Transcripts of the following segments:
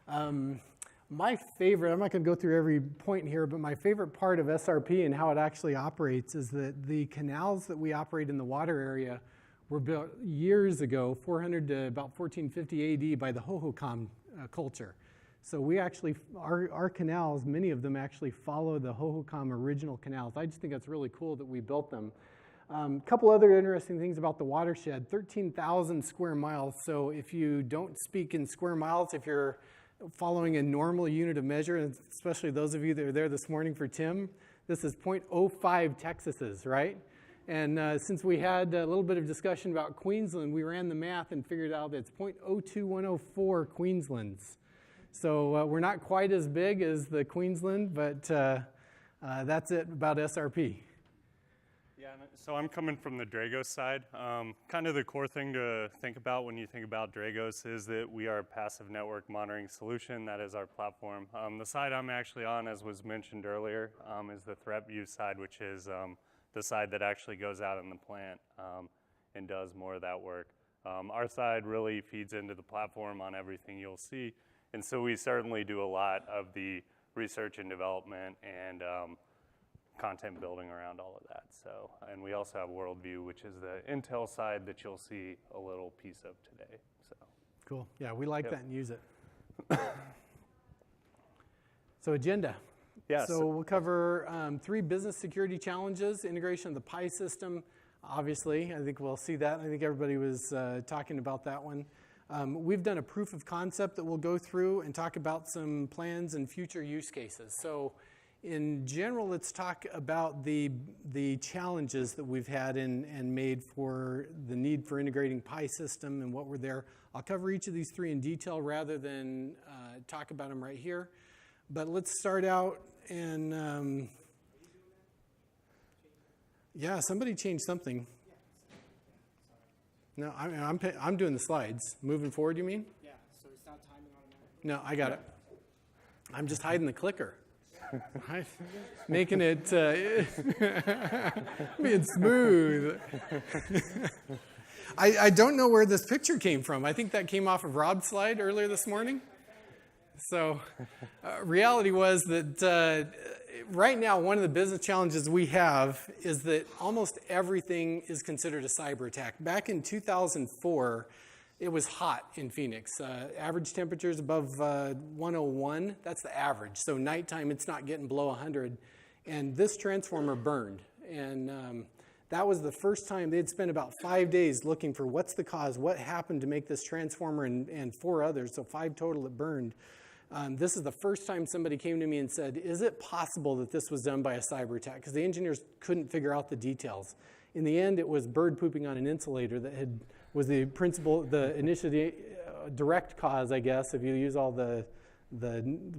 My favorite, I'm not going to go through every point here, but my favorite part of SRP and how it actually operates is that the canals that we operate in the water area were built years ago, 400 to about 1450 AD, by the Hohokam culture. So we actually, our canals, many of them actually follow the Hohokam original canals. I just think that's really cool that we built them. A couple other interesting things about the watershed, 13,000 square miles. So if you don't speak in square miles, if you're following a normal unit of measure, and especially those of you that are there this morning for Tim, this is 0.05 Texases, right? And since we had a little bit of discussion about Queensland, we ran the math and figured out that it's 0.02104 Queenslands. So we're not quite as big as the Queensland, but that's it about SRP. Yeah, so I'm coming from the Dragos side. Kind of the core thing to think about when you think about Dragos is that we are a passive network monitoring solution. That is our platform. The side I'm actually on, as was mentioned earlier, is the threat view side, which is the side that actually goes out in the plant and does more of that work. Our side really feeds into the platform on everything you'll see. And so we certainly do a lot of the research and development and content building around all of that. So, and we also have Worldview, which is the Intel side that you'll see a little piece of today. So cool. Yeah, we like that and use it. So agenda. Yeah. So we'll cover 3 business security challenges, integration of the PI system. Obviously, I think we'll see that. I think everybody was talking about that one. We've done a proof of concept that we'll go through and talk about some plans and future use cases. So in general, let's talk about the challenges that we've had and made for the need for integrating PI system and what were there. I'll cover each of these 3 in detail rather than talk about them right here. But let's start out and, yeah, somebody changed something. No, I'm doing the slides. Moving forward, you mean? Yeah, so it's not timing automatically. No, I got it. I'm just hiding the clicker. Making it being smooth. I don't know where this picture came from. I think that came off of Rob's slide earlier this morning. So reality was that right now, one of the business challenges we have is that almost everything is considered a cyber attack. Back in 2004, it was hot in Phoenix. Average temperatures above 101, that's the average. So nighttime, it's not getting below 100. And this transformer burned. And that was the first time they'd spent about 5 days looking for what's the cause, what happened to make this transformer and 4 others, so 5 total that burned. This is the first time somebody came to me and said, is it possible that this was done by a cyber attack? Because the engineers couldn't figure out the details. In the end, it was bird pooping on an insulator that was the principal, the initial direct cause, I guess, if you use all the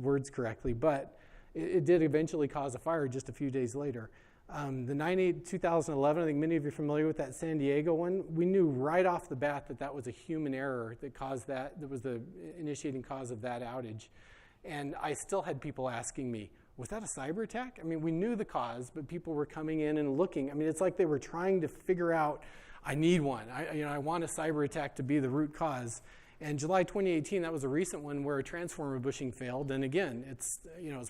words correctly. But it did eventually cause a fire just a few days later. The 9/8/2011, I think many of you are familiar with that San Diego one. We knew right off the bat that that was a human error that caused that was the initiating cause of that outage. And I still had people asking me, was that a cyber attack? I mean, we knew the cause, but people were coming in and looking. I mean, it's like they were trying to figure out, I need one. I want a cyber attack to be the root cause. And July 2018, that was a recent one where a transformer bushing failed. And again, it's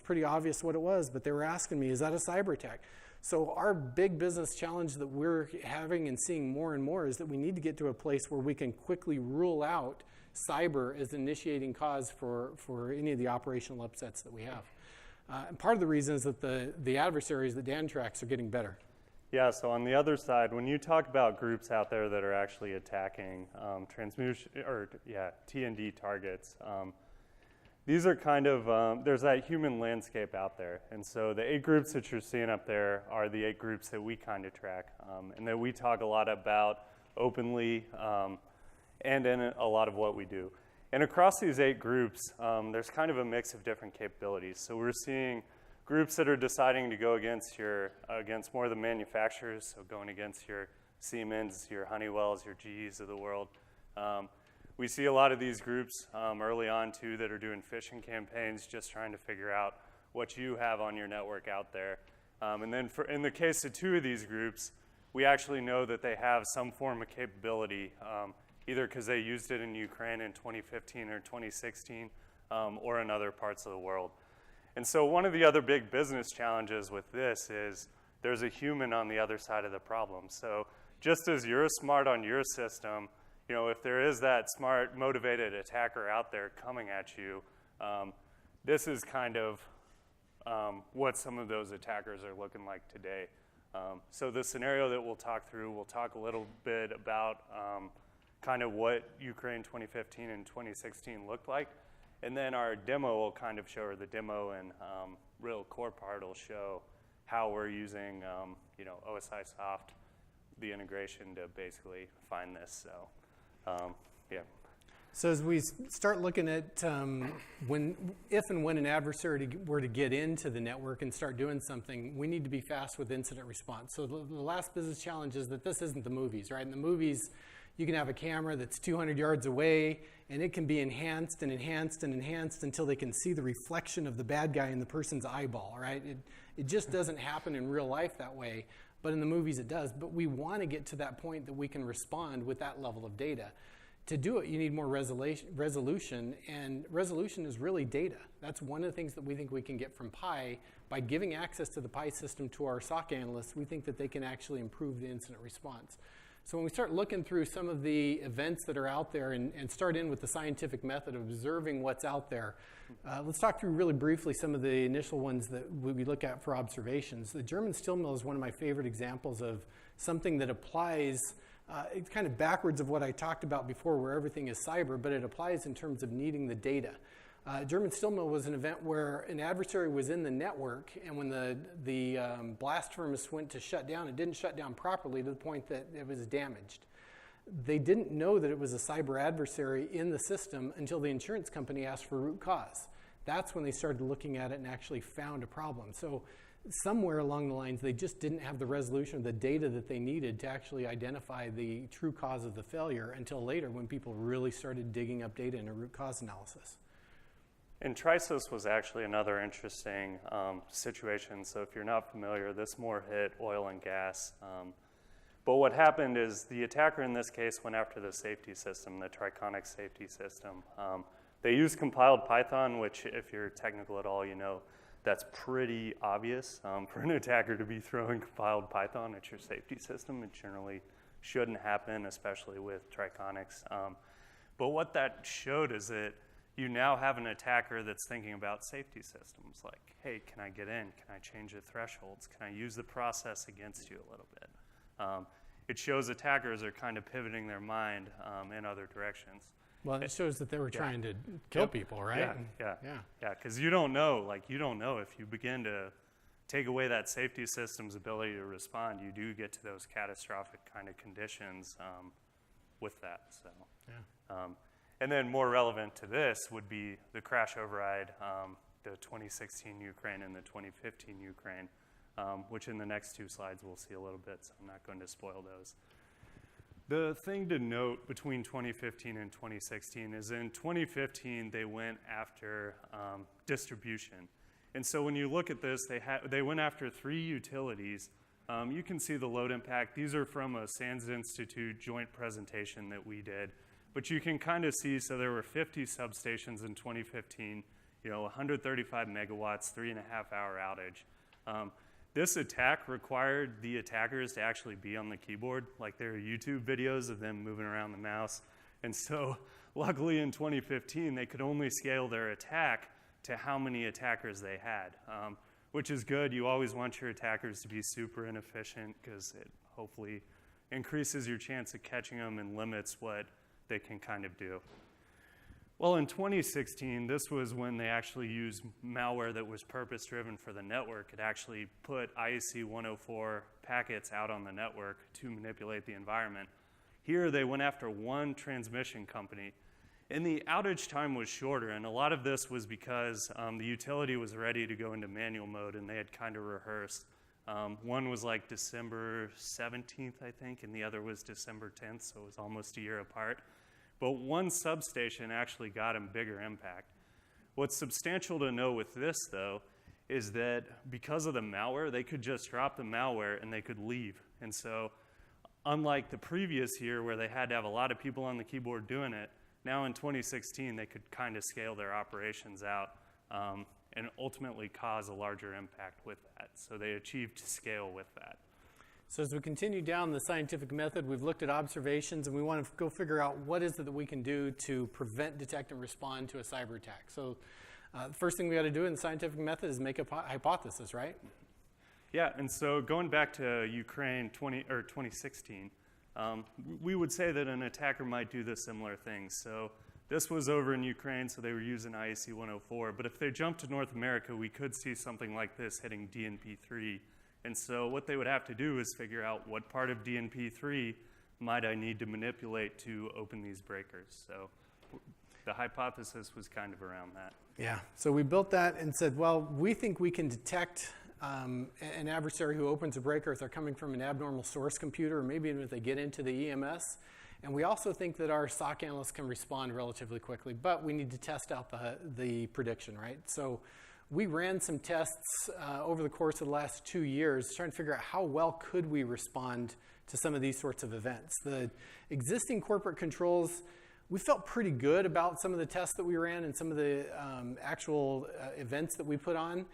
pretty obvious what it was, but they were asking me, is that a cyber attack? So our big business challenge that we're having and seeing more and more is that we need to get to a place where we can quickly rule out cyber as an initiating cause for any of the operational upsets that we have. And part of the reason is that the adversaries, the DAN tracks, are getting better. Yeah, so on the other side, when you talk about groups out there that are actually attacking T&D targets, these are kind of, there's that human landscape out there. And so the 8 groups that you're seeing up there are the 8 groups that we kind of track and that we talk a lot about openly and in a lot of what we do. And across these 8 groups, there's kind of a mix of different capabilities. So we're seeing groups that are deciding to go against more of the manufacturers, so going against your Siemens, your Honeywells, your GEs of the world. We see a lot of these groups early on, too, that are doing phishing campaigns, just trying to figure out what you have on your network out there. And then in the case of 2 of these groups, we actually know that they have some form of capability, either because they used it in Ukraine in 2015 or 2016, or in other parts of the world. And so one of the other big business challenges with this is there's a human on the other side of the problem. So just as you're smart on your system, if there is that smart, motivated attacker out there coming at you, this is kind of what some of those attackers are looking like today. So the scenario that we'll talk through, we'll talk a little bit about kind of what Ukraine 2015 and 2016 looked like. And then our demo will kind of show, or the demo and real core part will show how we're using OSI Soft, the integration to basically find this. So, yeah. So as we start looking at if and when an adversary were to get into the network and start doing something, we need to be fast with incident response. So the last business challenge is that this isn't the movies, right? In the movies, you can have a camera that's 200 yards away, and it can be enhanced and enhanced and enhanced until they can see the reflection of the bad guy in the person's eyeball, right? It just doesn't happen in real life that way, but in the movies it does. But we want to get to that point that we can respond with that level of data. To do it, you need more resolution, and resolution is really data. That's one of the things that we think we can get from Pi. By giving access to the Pi system to our SOC analysts, we think that they can actually improve the incident response. So when we start looking through some of the events that are out there and start in with the scientific method of observing what's out there, let's talk through really briefly some of the initial ones that we look at for observations. The German steel mill is one of my favorite examples of something that applies it's kind of backwards of what I talked about before where everything is cyber, but it applies in terms of needing the data. German steel mill was an event where an adversary was in the network, and when the blast furnace went to shut down, it didn't shut down properly to the point that it was damaged. They didn't know that it was a cyber adversary in the system until the insurance company asked for root cause. That's when they started looking at it and actually found a problem. So somewhere along the lines, they just didn't have the resolution of the data that they needed to actually identify the true cause of the failure until later when people really started digging up data in a root cause analysis. And Trisos was actually another interesting situation. So if you're not familiar, this more hit oil and gas. But what happened is the attacker in this case went after the safety system, the Triconic safety system. They used compiled Python, which if you're technical at all, that's pretty obvious for an attacker to be throwing compiled Python at your safety system. It generally shouldn't happen, especially with Triconics. But what that showed is that you now have an attacker that's thinking about safety systems like, hey, can I get in? Can I change the thresholds? Can I use the process against you a little bit? It shows attackers are kind of pivoting their mind in other directions. Well, it shows that they were trying to kill people, right? Yeah, because you don't know if you begin to take away that safety system's ability to respond, you do get to those catastrophic kind of conditions with that. So, and then more relevant to this would be the crash override, the 2016 Ukraine and the 2015 Ukraine, which in the next two slides we'll see a little bit, so I'm not going to spoil those. The thing to note between 2015 and 2016 is in 2015 they went after distribution. And so when you look at this, they went after 3 utilities. You can see the load impact. These are from a SANS Institute joint presentation that we did. But you can kind of see, so there were 50 substations in 2015, 135 megawatts, 3.5-hour outage. This attack required the attackers to actually be on the keyboard. Like there are YouTube videos of them moving around the mouse. And so luckily in 2015, they could only scale their attack to how many attackers they had, which is good. You always want your attackers to be super inefficient because it hopefully increases your chance of catching them and limits what they can kind of do. Well, in 2016, this was when they actually used malware that was purpose-driven for the network. It actually put IEC 104 packets out on the network to manipulate the environment. Here, they went after one transmission company, and the outage time was shorter, and a lot of this was because the utility was ready to go into manual mode, and they had kind of rehearsed. One was like December 17th, I think, and the other was December 10th, so it was almost a year apart. But one substation actually got a bigger impact. What's substantial to know with this, though, is that because of the malware, they could just drop the malware and they could leave. And so unlike the previous year where they had to have a lot of people on the keyboard doing it, Now in 2016, they could kind of scale their operations out and ultimately cause a larger impact with that. So they achieved scale with that. So as we continue down the scientific method, we've looked at observations, and we want to go figure out what is it that we can do to prevent, detect, and respond to a cyber attack. So the first thing we got to do in the scientific method is make a hypothesis, right? Yeah, and so going back to Ukraine 2016, we would say that an attacker might do the similar things. So this was over in Ukraine, so they were using IEC 104. But if they jumped to North America, we could see something like this hitting DNP3. And so what they would have to do is figure out what part of DNP3 might I need to manipulate to open these breakers. So the hypothesis was kind of around that. Yeah, so we built that and said, well, we think we can detect an adversary who opens a breaker if they're coming from an abnormal source computer, or maybe even if they get into the EMS. And we also think that our SOC analysts can respond relatively quickly, but we need to test out the prediction, right? So we ran some tests over the course of the last 2 years trying to figure out how well could we respond to some of these sorts of events. The existing corporate controls, we felt pretty good about some of the tests that we ran and some of the actual events that we put on,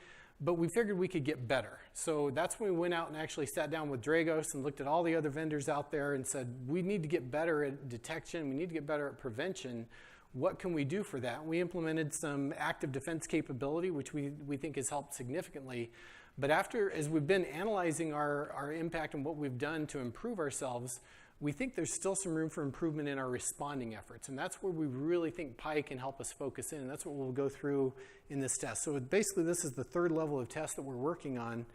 but we figured we could get better. So that's when we went out and actually sat down with Dragos and looked at all the other vendors out there and said, we need to get better at detection, we need to get better at prevention. What can we do for that? We implemented some active defense capability, which we think has helped significantly. But as we've been analyzing our impact and what we've done to improve ourselves, we think there's still some room for improvement in our responding efforts. And that's where we really think Pi can help us focus in. And that's what we'll go through in this test. So basically, this is the third level of test that we're working on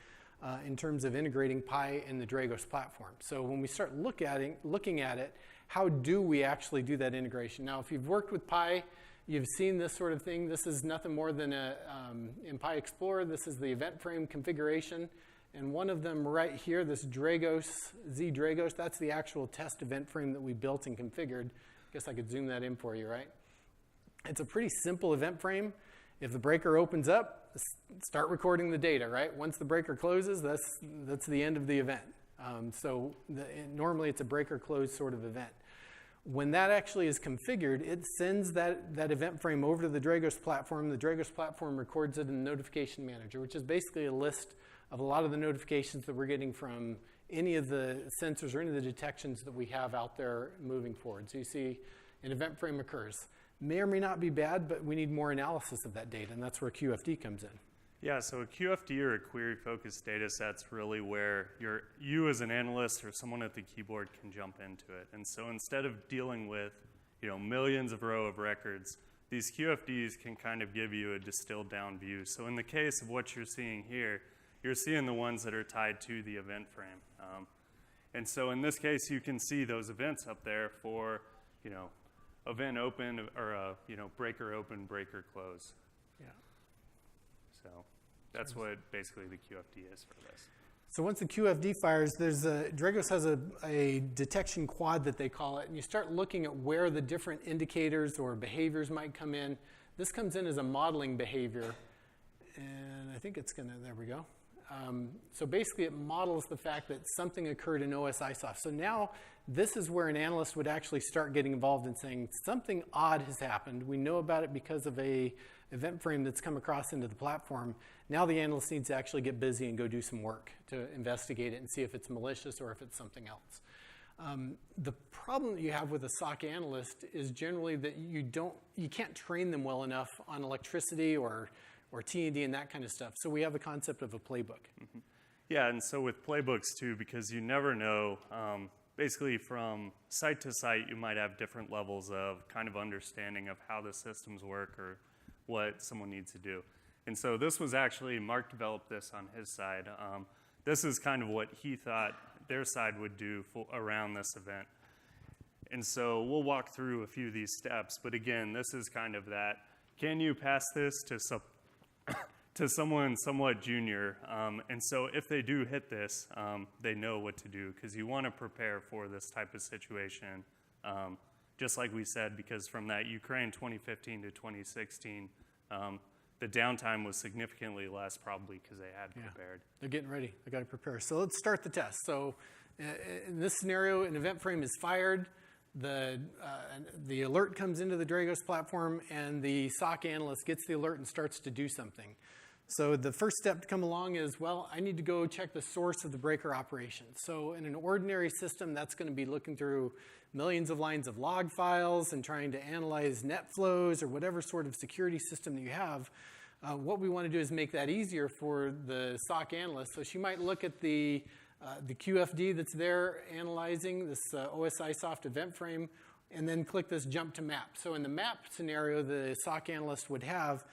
in terms of integrating Pi in the Dragos platform. So when we start looking at it, how do we actually do that integration? Now, if you've worked with Pi, you've seen this sort of thing. This is nothing more than in Pi Explorer, this is the event frame configuration. And one of them right here, this Dragos, Z-Dragos, that's the actual test event frame that we built and configured. I guess I could zoom that in for you, right? It's a pretty simple event frame. If the breaker opens up, start recording the data, right? Once the breaker closes, that's the end of the event. Normally it's a breaker close sort of event. When that actually is configured, it sends that event frame over to the Dragos platform. The Dragos platform records it in the notification manager, which is basically a list of a lot of the notifications that we're getting from any of the sensors or any of the detections that we have out there moving forward. So you see an event frame occurs. May or may not be bad, but we need more analysis of that data, and that's where QFD comes in. Yeah, so a QFD or a query-focused data set's really where you as an analyst or someone at the keyboard can jump into it. And so instead of dealing with millions of row of records, these QFDs can kind of give you a distilled down view. So in the case of what you're seeing here, you're seeing the ones that are tied to the event frame. And so in this case, you can see those events up there for event open or breaker open, breaker close. Yeah. So that's what basically the QFD is for this. So once the QFD fires, Dragos has a detection quad that they call it, and you start looking at where the different indicators or behaviors might come in. This comes in as a modeling behavior, and I think it's there we go. So basically it models the fact that something occurred in OSIsoft. So now this is where an analyst would actually start getting involved in saying something odd has happened. We know about it because of a event frame that's come across into the platform. Now the analyst needs to actually get busy and go do some work to investigate it and see if it's malicious or if it's something else. The problem that you have with a SOC analyst is generally that you can't train them well enough on electricity or T&D and that kind of stuff. So we have the concept of a playbook. Mm-hmm. Yeah, and so with playbooks too, because you never know, basically from site to site, you might have different levels of kind of understanding of how the systems work or what someone needs to do. And so this was actually, Mark developed this on his side. This is kind of what he thought their side would do around this event. And so we'll walk through a few of these steps, but again, this is kind of that, can you pass this to someone somewhat junior? And so if they do hit this, they know what to do, because you want to prepare for this type of situation. Just like we said, because from that Ukraine 2015 to 2016, the downtime was significantly less, probably because they had prepared. They're getting ready. They got to prepare. So let's start the test. So in this scenario, an event frame is fired. the alert comes into the Dragos platform, and the SOC analyst gets the alert and starts to do something. So the first step to come along is, well, I need to go check the source of the breaker operation. So in an ordinary system, that's going to be looking through millions of lines of log files and trying to analyze net flows or whatever sort of security system that you have. What we want to do is make that easier for the SOC analyst. So she might look at the QFD that's there analyzing this OSI soft event frame, and then click this jump to map. So in the map scenario the SOC analyst would have,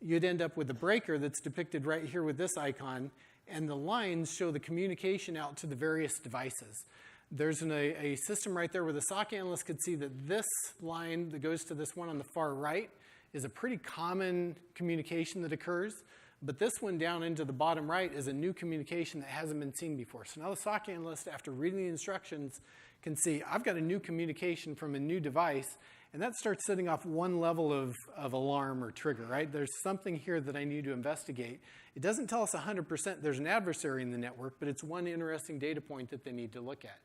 you'd end up with a breaker that's depicted right here with this icon, and the lines show the communication out to the various devices. There's a system right there where the SOC analyst could see that this line that goes to this one on the far right is a pretty common communication that occurs, but this one down into the bottom right is a new communication that hasn't been seen before. So now the SOC analyst, after reading the instructions, can see, I've got a new communication from a new device, and that starts setting off one level of alarm or trigger, right? There's something here that I need to investigate. It doesn't tell us 100% there's an adversary in the network, but it's one interesting data point that they need to look at.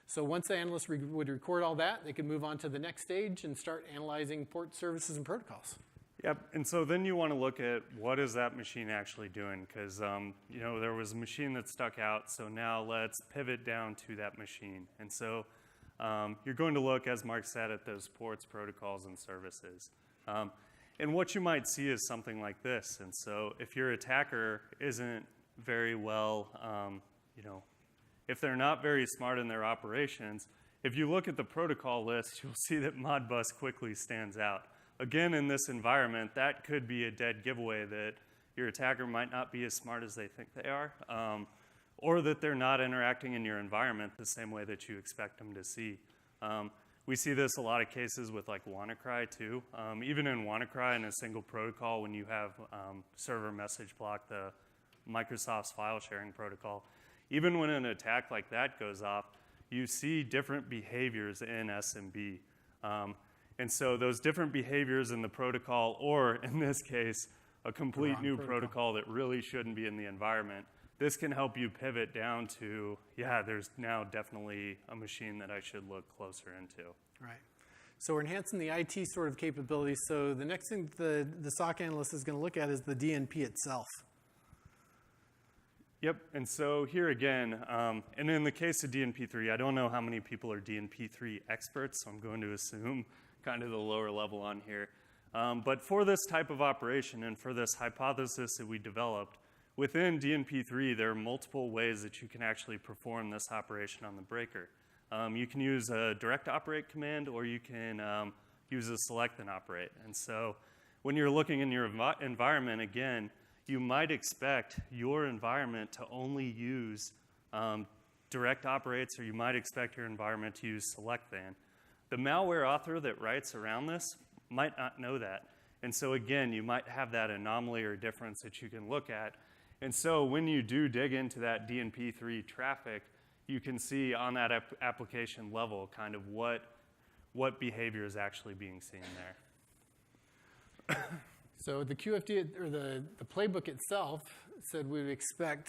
So once the analyst would record all that, they could move on to the next stage and start analyzing port services and protocols. Yep, and so then you want to look at what is that machine actually doing, because you know, there was a machine that stuck out, so now let's pivot down to that machine. And so you're going to look, as Mark said, at those ports, protocols, and services. And what you might see is something like this. And so if your attacker isn't very well, you know, if they're not very smart in their operations, if you look at the protocol list, you'll see that Modbus quickly stands out. Again, in this environment, that could be a dead giveaway that your attacker might not be as smart as they think they are, or that they're not interacting in your environment the same way that you expect them to see. We see this a lot of cases with like WannaCry too. Even in WannaCry in a single protocol, when you have server message block, the Microsoft's file sharing protocol, even when an attack like that goes off, you see different behaviors in SMB. And so those different behaviors in the protocol, or in this case, a complete new protocol that really shouldn't be in the environment, this can help you pivot down to, yeah, there's now definitely a machine that I should look closer into. Right. So we're enhancing the IT sort of capabilities. So the next thing the SOC analyst is going to look at is the DNP itself. Yep, and so here again, and in the case of DNP3, I don't know how many people are DNP3 experts, so I'm going to assume kind of the lower level on here. But for this type of operation and for this hypothesis that we developed, within DNP3, there are multiple ways that you can actually perform this operation on the breaker. You can use a direct operate command, or you can use a select and operate. And so when you're looking in your environment, again, you might expect your environment to only use direct operates, or you might expect your environment to use select then. The malware author that writes around this might not know that. And so again, you might have that anomaly or difference that you can look at. And so when you do dig into that DNP3 traffic, you can see on that application level kind of what behavior is actually being seen there. So the QFD, or the playbook itself, said we would expect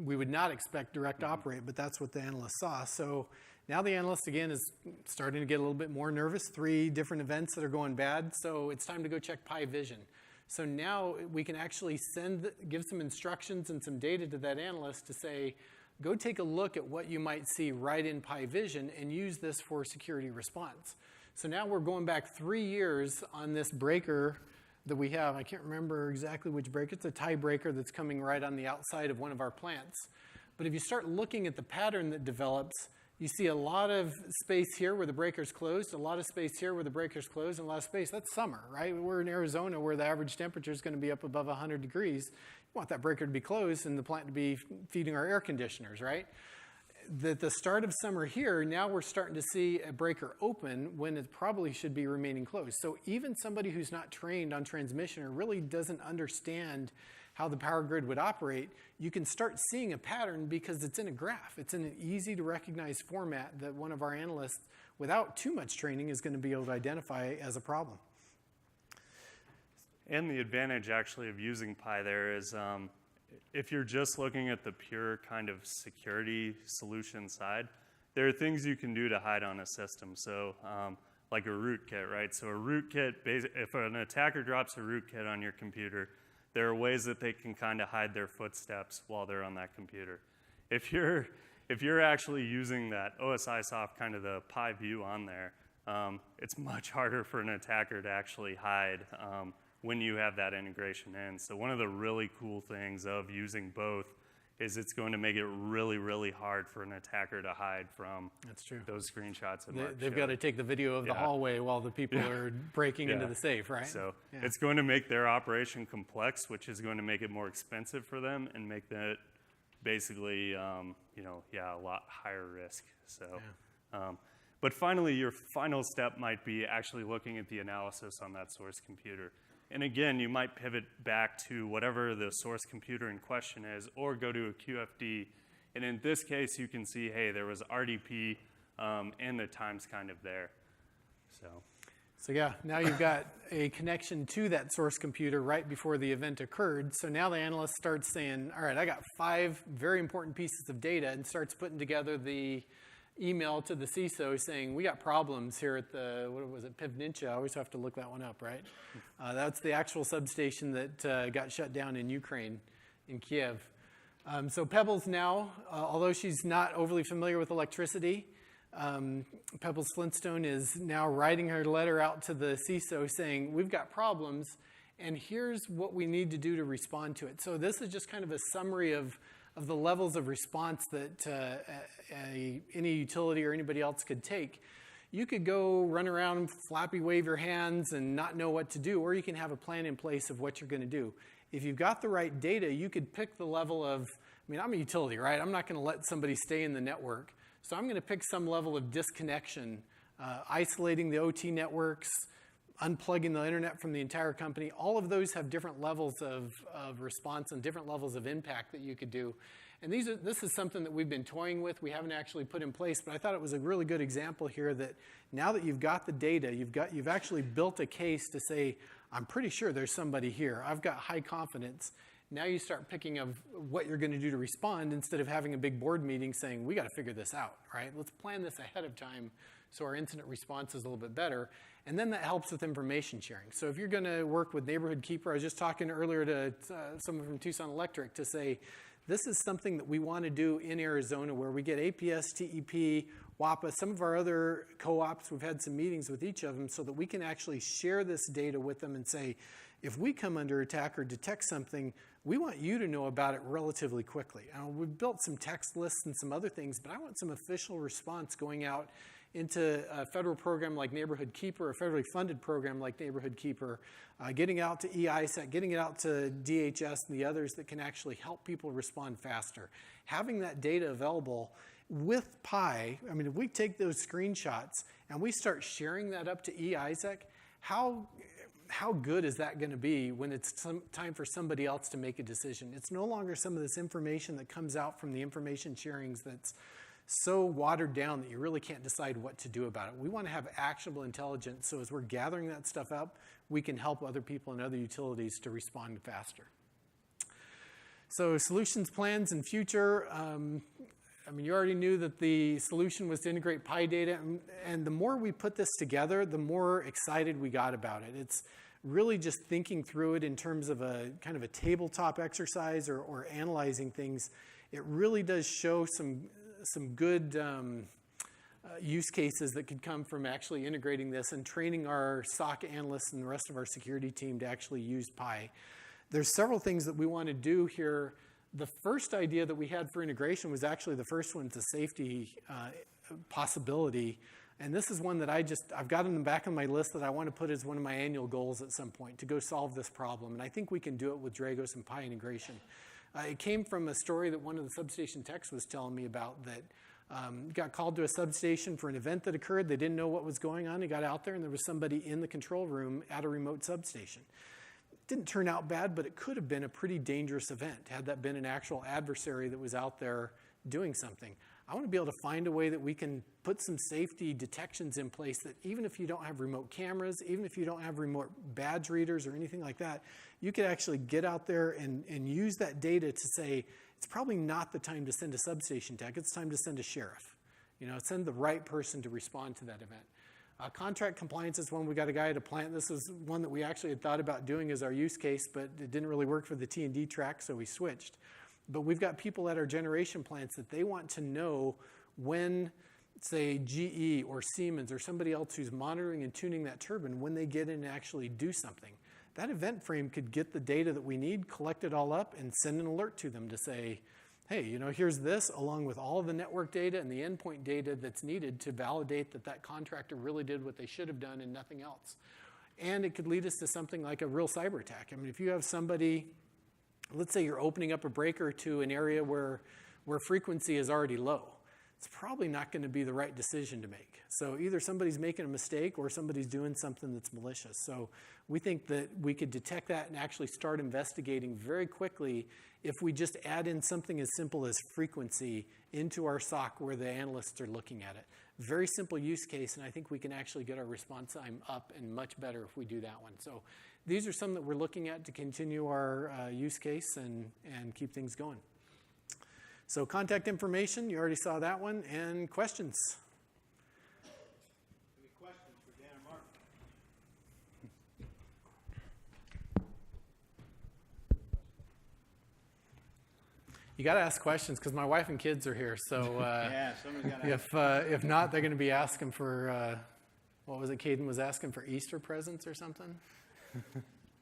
we would not expect direct operate, but that's what the analyst saw. So now the analyst, again, is starting to get a little bit more nervous. 3 different events that are going bad, so it's time to go check PiVision. So now we can actually give some instructions and some data to that analyst to say, go take a look at what you might see right in PiVision and use this for security response. So now we're going back 3 years on this breaker that we have. I can't remember exactly which breaker. It's a tie breaker that's coming right on the outside of one of our plants. But if you start looking at the pattern that develops, you see a lot of space here where the breaker's closed, a lot of space here where the breaker's closed, and a lot of space. That's summer, right? We're in Arizona where the average temperature is going to be up above 100 degrees. You want that breaker to be closed and the plant to be feeding our air conditioners, right? At the start of summer here, now we're starting to see a breaker open when it probably should be remaining closed. So even somebody who's not trained on transmission or really doesn't understand how the power grid would operate, you can start seeing a pattern because it's in a graph. It's in an easy to recognize format that one of our analysts, without too much training, is going to be able to identify as a problem. And the advantage actually of using Pi there is if you're just looking at the pure kind of security solution side, there are things you can do to hide on a system. So like a rootkit, right? So a rootkit, if an attacker drops a rootkit on your computer, there are ways that they can kind of hide their footsteps while they're on that computer. If you're actually using that OSIsoft kind of the Pi view on there, it's much harder for an attacker to actually hide when you have that integration in. So one of the really cool things of using both is it's going to make it really, really hard for an attacker to hide from That's true. those screenshots that Mark They've showed. got to take the video of the hallway while the people are breaking into the safe, right? So it's going to make their operation complex, which is going to make it more expensive for them and make that basically, a lot higher risk. So, but finally, your final step might be actually looking at the analysis on that source computer. And again, you might pivot back to whatever the source computer in question is, or go to a QFD. And in this case, you can see, hey, there was RDP, and the time's kind of there. So yeah, now you've got a connection to that source computer right before the event occurred. So now the analyst starts saying, all right, I got 5 very important pieces of data, and starts putting together the email to the CISO saying, we got problems here at the, what was it, Pivnincha? I always have to look that one up, right? That's the actual substation that got shut down in Ukraine, in Kiev. So Pebbles now, although she's not overly familiar with electricity, Pebbles Flintstone is now writing her letter out to the CISO saying, we've got problems, and here's what we need to do to respond to it. So this is just kind of a summary of the levels of response that any utility or anybody else could take. You could go run around, flappy wave your hands and not know what to do, or you can have a plan in place of what you're going to do. If you've got the right data, you could pick the level of, I'm a utility, right? I'm not going to let somebody stay in the network. So I'm going to pick some level of disconnection, isolating the OT networks, unplugging the internet from the entire company. All of those have different levels of response and different levels of impact that you could do. And this is something that we've been toying with. We haven't actually put in place, but I thought it was a really good example here that now that you've got the data, you've actually built a case to say, I'm pretty sure there's somebody here. I've got high confidence. Now you start picking of what you're going to do to respond instead of having a big board meeting saying, we got to figure this out, right? Let's plan this ahead of time so our incident response is a little bit better. And then that helps with information sharing. So if you're going to work with Neighborhood Keeper, I was just talking earlier to someone from Tucson Electric to say, this is something that we want to do in Arizona where we get APS, TEP, WAPA, some of our other co-ops, we've had some meetings with each of them so that we can actually share this data with them and say, if we come under attack or detect something, we want you to know about it relatively quickly. We've built some text lists and some other things, but I want some official response going out into a federal program like Neighborhood Keeper, a federally funded program like Neighborhood Keeper, getting out to EISEC, getting it out to DHS and the others that can actually help people respond faster. Having that data available with Pi, if we take those screenshots and we start sharing that up to EISEC, how good is that going to be when it's time for somebody else to make a decision? It's no longer some of this information that comes out from the information sharings that's so watered down that you really can't decide what to do about it. We want to have actionable intelligence, so as we're gathering that stuff up, we can help other people and other utilities to respond faster. So solutions, plans, and future. You already knew that the solution was to integrate Pi data, and the more we put this together, the more excited we got about it. It's really just thinking through it in terms of a kind of a tabletop exercise or analyzing things. It really does show some good use cases that could come from actually integrating this and training our SOC analysts and the rest of our security team to actually use Pi. There's several things that we want to do here. The first idea that we had for integration was actually the first one, it's a safety possibility. And this is one that I've got in the back of my list that I want to put as one of my annual goals at some point to go solve this problem. And I think we can do it with Dragos and Pi integration. It came from a story that one of the substation techs was telling me about that got called to a substation for an event that occurred. They didn't know what was going on. He got out there and there was somebody in the control room at a remote substation. It didn't turn out bad, but it could have been a pretty dangerous event had that been an actual adversary that was out there doing something. I want to be able to find a way that we can put some safety detections in place that even if you don't have remote cameras, even if you don't have remote badge readers or anything like that, you could actually get out there and use that data to say, it's probably not the time to send a substation tech, it's time to send a sheriff. Send the right person to respond to that event. Contract compliance is one. We got a guy at a plant. This is one that we actually had thought about doing as our use case, but it didn't really work for the T&D track, so we switched. But we've got people at our generation plants that they want to know when, say, GE or Siemens or somebody else who's monitoring and tuning that turbine, when they get in and actually do something. That event frame could get the data that we need, collect it all up, and send an alert to them to say, hey, here's this, along with all of the network data and the endpoint data that's needed to validate that that contractor really did what they should have done and nothing else. And it could lead us to something like a real cyber attack. I mean, if you have somebody, let's say you're opening up a breaker to an area where frequency is already low, it's probably not going to be the right decision to make. So either somebody's making a mistake or somebody's doing something that's malicious. So we think that we could detect that and actually start investigating very quickly if we just add in something as simple as frequency into our SOC where the analysts are looking at it. Very simple use case, and I think we can actually get our response time up and much better if we do that one. So these are some that we're looking at to continue our use case and keep things going. So contact information, you already saw that one, and questions. Any questions for Dan or Mark? You got to ask questions because my wife and kids are here. So Yeah, somebody's got to ask. if not, they're going to be asking for, what was it, Caden was asking for Easter presents or something?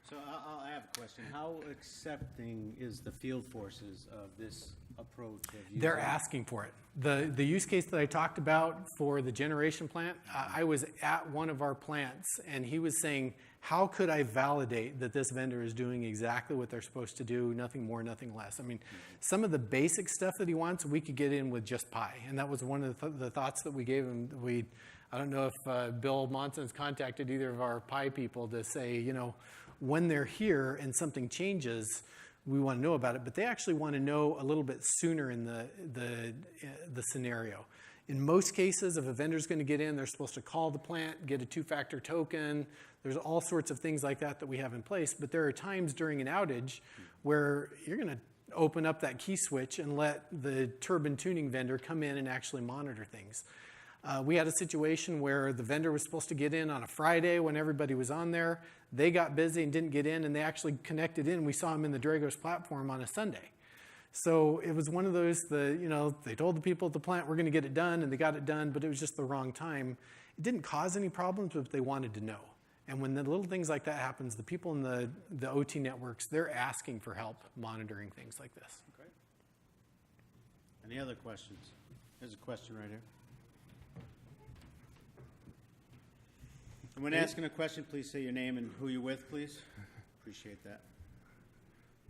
So I have a question. How accepting is the field forces of this approach? They're asking for it. The use case that I talked about for the generation plant, I was at one of our plants, and he was saying, how could I validate that this vendor is doing exactly what they're supposed to do, nothing more, nothing less? I mean, some of the basic stuff that he wants, we could get in with just Pi, and that was one of the thoughts that we gave him. I don't know if Bill Monson's contacted either of our Pi people to say, when they're here and something changes, we want to know about it, but they actually want to know a little bit sooner in the scenario. In most cases, if a vendor's going to get in, they're supposed to call the plant, get a two-factor token. There's all sorts of things like that we have in place, but there are times during an outage where you're going to open up that key switch and let the turbine tuning vendor come in and actually monitor things. We had a situation where the vendor was supposed to get in on a Friday when everybody was on there. They got busy and didn't get in, and they actually connected in. We saw them in the Dragos platform on a Sunday. So it was one of those, they told the people at the plant, we're going to get it done, and they got it done, but it was just the wrong time. It didn't cause any problems, but they wanted to know. And when the little things like that happens, the people in the OT networks, they're asking for help monitoring things like this. Okay. Any other questions? There's a question right here. And when asking a question, please say your name and who you're with, please. Appreciate that.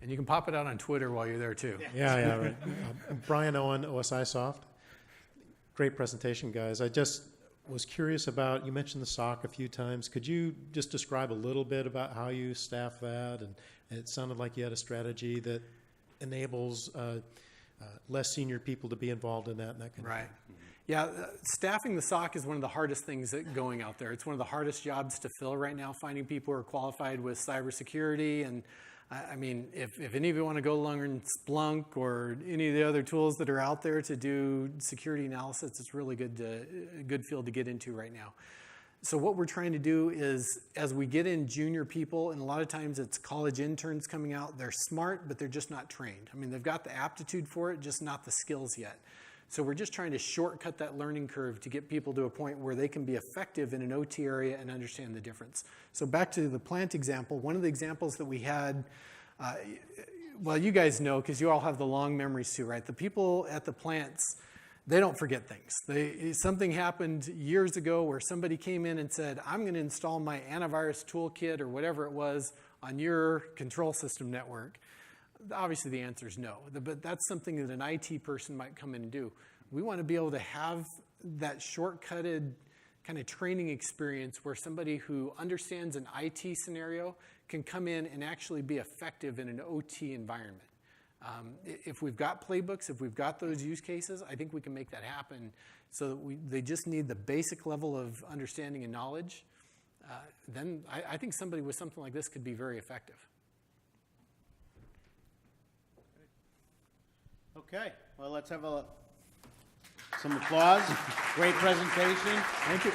And you can pop it out on Twitter while you're there, too. Yeah, right. Brian Owen, OSI Soft. Great presentation, guys. I just was curious about, you mentioned the SOC a few times. Could you just describe a little bit about how you staff that? And it sounded like you had a strategy that enables less senior people to be involved in that and that kind of thing. Right. Yeah, staffing the SOC is one of the hardest things going out there. It's one of the hardest jobs to fill right now, finding people who are qualified with cybersecurity. And I mean, if any of you want to go along and Splunk or any of the other tools that are out there to do security analysis, it's really a good field to get into right now. So what we're trying to do is, as we get in junior people, and a lot of times it's college interns coming out, they're smart, but they're just not trained. I mean, they've got the aptitude for it, just not the skills yet. So we're just trying to shortcut that learning curve to get people to a point where they can be effective in an OT area and understand the difference. So back to the plant example, one of the examples that we had, well, you guys know because you all have the long memories too, right? The people at the plants, they don't forget things. Something happened years ago where somebody came in and said, I'm going to install my antivirus toolkit or whatever it was on your control system network. Obviously, the answer is no, but that's something that an IT person might come in and do. We want to be able to have that shortcutted kind of training experience where somebody who understands an IT scenario can come in and actually be effective in an OT environment. If we've got playbooks, if we've got those use cases, I think we can make that happen so that they just need the basic level of understanding and knowledge. Then I think somebody with something like this could be very effective. Okay, well, let's have a Some applause. Great presentation. Thank you.